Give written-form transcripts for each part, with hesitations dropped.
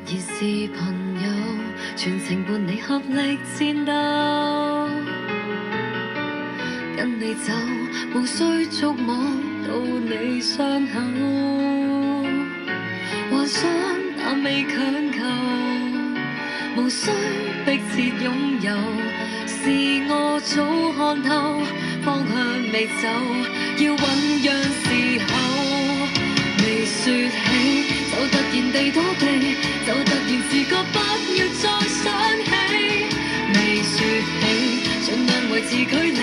然是朋友，全程伴你合力戰鬥。跟你走，無需觸摸到你傷口，幻想但未強求，無需迫切擁有，是我早看透，方向未走，要醞釀時候，未說起，就突然地躲避，就突然自覺不要再想起，未說起，盡量維持距離，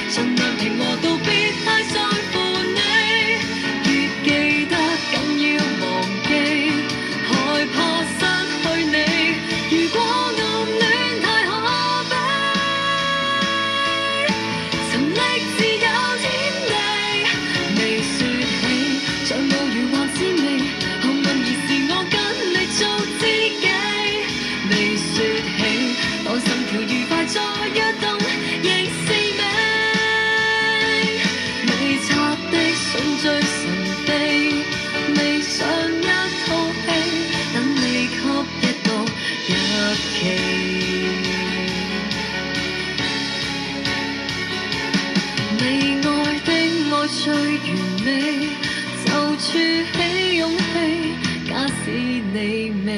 盡量平和到別太在乎你，越記得更要忘記，害怕失去你，如果暗戀太可悲，沉溺自有天地，未說起，像無如幻滋味，幸運而是我跟你做知己，未說起，當心跳愉快再躍動，亦是美，未拆的信最神秘，未上一套戲，等你給一個日期，未愛的愛最完美，就儲起勇氣，假使你未